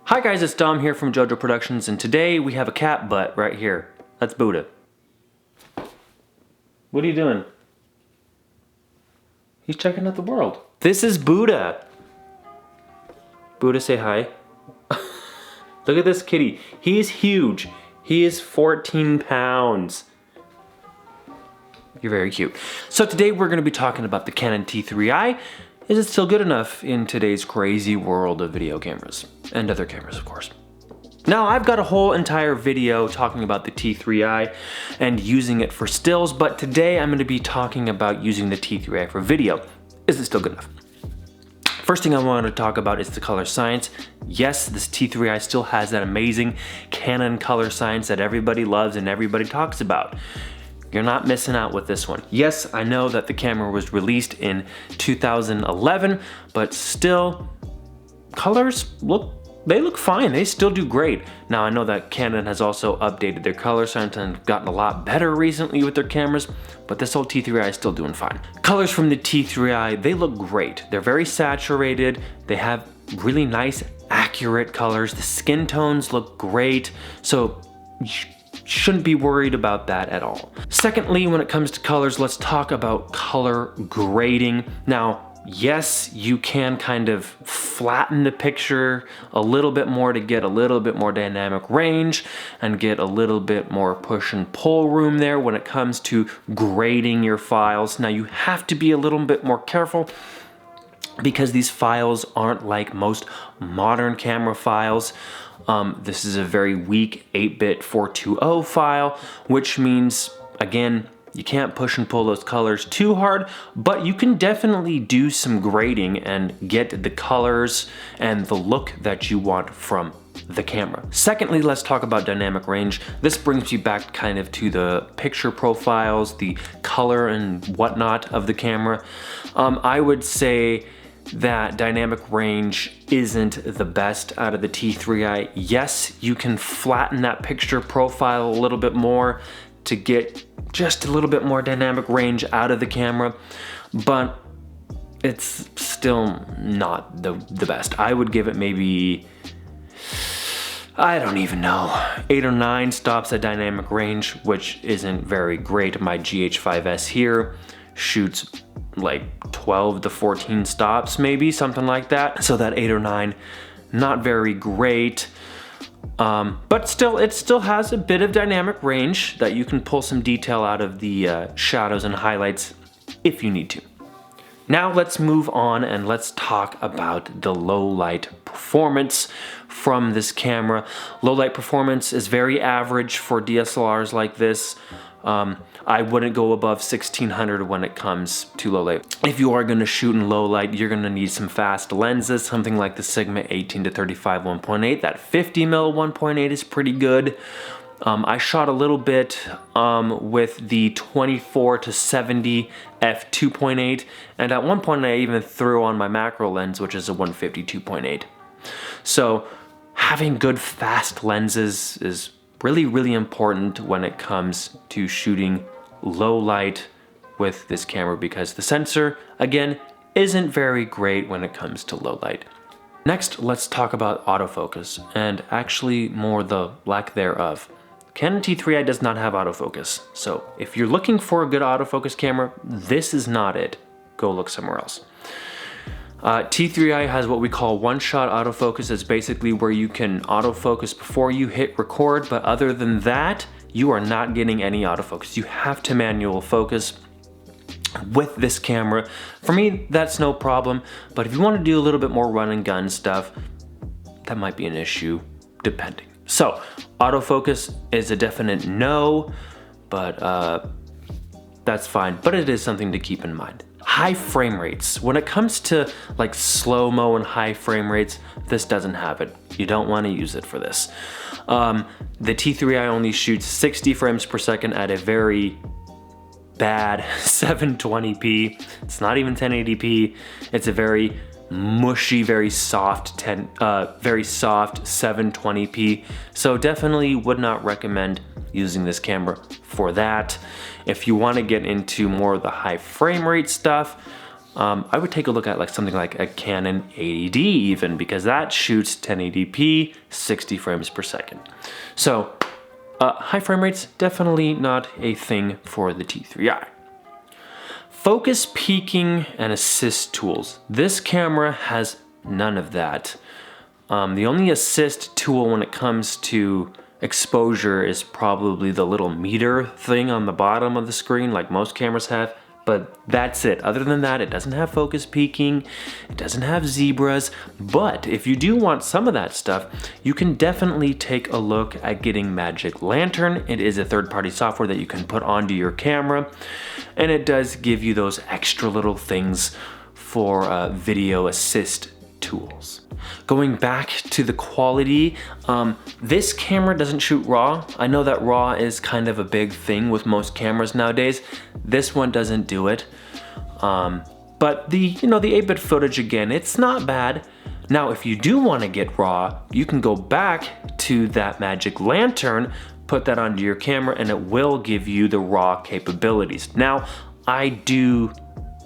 Hi guys, it's Dom here from JoJo Productions, and today we have a cat butt right here. That's Buddha. What are you doing? He's checking out the world. This is Buddha. Buddha, say hi. Look at this kitty. He is huge. He is 14 pounds. You're very cute. So today we're going to be talking about the Canon T3i. Is it still good enough in today's crazy world of video cameras? And other cameras, of course. Now, I've got a whole entire video talking about the T3i and using it for stills, but today I'm going to be talking about using the T3i for video. Is it still good enough? First thing I want to talk about is the color science. Yes, this T3i still has that amazing Canon color science that everybody loves and everybody talks about. You're not missing out with this one. Yes, I know that the camera was released in 2011, but still, colors look fine. They still do great. Now, I know that Canon has also updated their color science and gotten a lot better recently with their cameras, but this old T3i is still doing fine. Colors from the T3i, they look great. They're very saturated. They have really nice, accurate colors. The skin tones look great. So, shouldn't be worried about that at all. Secondly, when it comes to colors, let's talk about color grading. Now, yes, you can kind of flatten the picture a little bit more to get a little bit more dynamic range and get a little bit more push and pull room there when it comes to grading your files. Now, you have to be a little bit more careful because these files aren't like most modern camera files. This is a very weak 8-bit 420 file, which means, again, you can't push and pull those colors too hard, but you can definitely do some grading and get the colors and the look that you want from the camera. Secondly, let's talk about dynamic range. This brings you back kind of to the picture profiles, the color and whatnot of the camera. I would say that dynamic range isn't the best out of the T3i. Yes, you can flatten that picture profile a little bit more to get just a little bit more dynamic range out of the camera, but it's still not the best. I would give it maybe, I don't even know, 8 or 9 stops at dynamic range, which isn't very great. My GH5S here shoots like 12 to 14 stops, maybe something like that. So that 8 or 9, not very great. But still, it still has a bit of dynamic range that you can pull some detail out of the shadows and highlights if you need to. Now let's move on and let's talk about the low light performance from this camera. Low light performance is very average for DSLRs like this. I wouldn't go above 1600 when it comes to low light. If you are going to shoot in low light, you're going to need some fast lenses, something like the Sigma 18 to 35 1.8. That 50mm 1.8 is pretty good. I shot a little bit with the 24 to 70 f2.8, and at one point I even threw on my macro lens, which is a 150 2.8. So having good fast lenses is really important when it comes to shooting low light with this camera, because the sensor, again, isn't very great when it comes to low light. Next, let's talk about autofocus, and actually more the lack thereof. Canon T3i does not have autofocus, so if you're looking for a good autofocus camera, this is not it. Go look somewhere else. T3i has what we call one-shot autofocus. It's basically where you can autofocus before you hit record, but other than that, you are not getting any autofocus. You have to manual focus with this camera. For me, that's no problem, but if you want to do a little bit more run and gun stuff, that might be an issue, depending. So, autofocus is a definite no, but that's fine, but it is something to keep in mind. High frame rates. When it comes to like slow-mo and high frame rates, this doesn't have it. You don't want to use it for this. The T3i only shoots 60 frames per second at a very bad 720p. It's not even 1080p. It's a very mushy, very soft 720p. So definitely would not recommend using this camera for that. If you want to get into more of the high frame rate stuff, I would take a look at like something like a Canon 80D even, because that shoots 1080p, 60 frames per second. So high frame rates, definitely not a thing for the T3i. Focus peaking and assist tools. This camera has none of that. The only assist tool when it comes to exposure is probably the little meter thing on the bottom of the screen like most cameras have, but that's it. Other than that, it doesn't have focus peaking, it doesn't have zebras, but if you do want some of that stuff, you can definitely take a look at getting Magic Lantern. It is a third-party software that you can put onto your camera, and it does give you those extra little things for video assist tools. Going back to the quality, this camera doesn't shoot RAW. I know that RAW is kind of a big thing with most cameras nowadays. This one doesn't do it. But the 8-bit footage, again, it's not bad. Now, if you do want to get RAW, you can go back to that Magic Lantern, put that onto your camera, and it will give you the RAW capabilities. Now, I do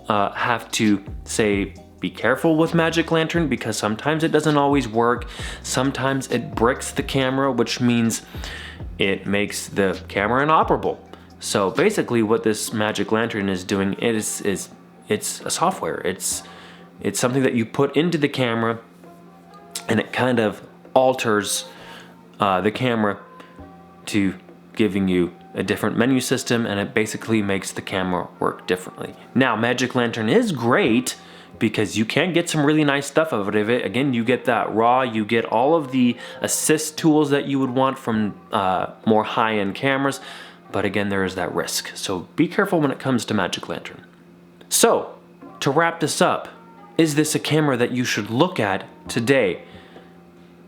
have to say, be careful with Magic Lantern because sometimes it doesn't always work. Sometimes it bricks the camera, which means it makes the camera inoperable. So basically what this Magic Lantern is doing is it's a software. It's something that you put into the camera and it kind of alters the camera to giving you a different menu system, and it basically makes the camera work differently. Now, Magic Lantern is great because you can get some really nice stuff out of it. Again, you get that RAW, you get all of the assist tools that you would want from more high-end cameras, but again, there is that risk. So be careful when it comes to Magic Lantern. So, to wrap this up, is this a camera that you should look at today?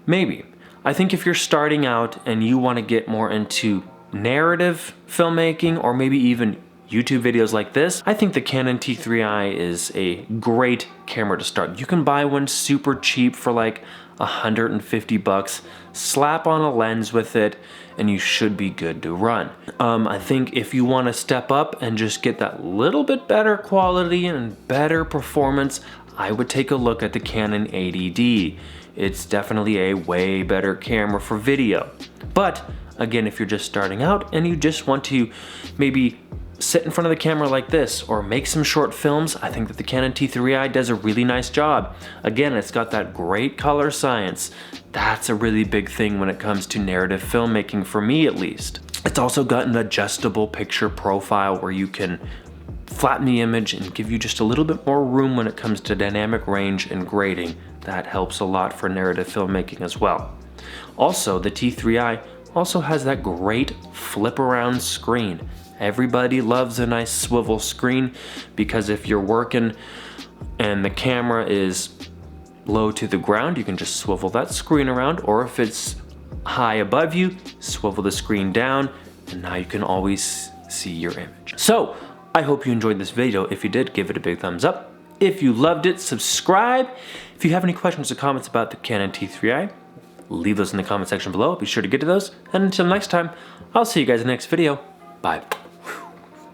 Maybe. I think if you're starting out and you want to get more into narrative filmmaking or maybe even YouTube videos like this, I think the Canon T3i is a great camera to start. You can buy one super cheap for like 150 bucks, slap on a lens with it, and you should be good to run. I think if you want to step up and just get that little bit better quality and better performance, I would take a look at the Canon 80D. It's definitely a way better camera for video. But again, if you're just starting out and you just want to maybe sit in front of the camera like this or make some short films, I think that the Canon T3i does a really nice job. Again, it's got that great color science. That's a really big thing when it comes to narrative filmmaking, for me at least. It's also got an adjustable picture profile where you can flatten the image and give you just a little bit more room when it comes to dynamic range and grading. That helps a lot for narrative filmmaking as well. Also, the T3i also has that great flip around screen. Everybody loves a nice swivel screen because if you're working and the camera is low to the ground, you can just swivel that screen around, or if it's high above you, swivel the screen down, and now you can always see your image. So, I hope you enjoyed this video. If you did, give it a big thumbs up. If you loved it, subscribe. If you have any questions or comments about the Canon T3i, leave those in the comment section below. Be sure to get to those. And until next time, I'll see you guys in the next video. Bye.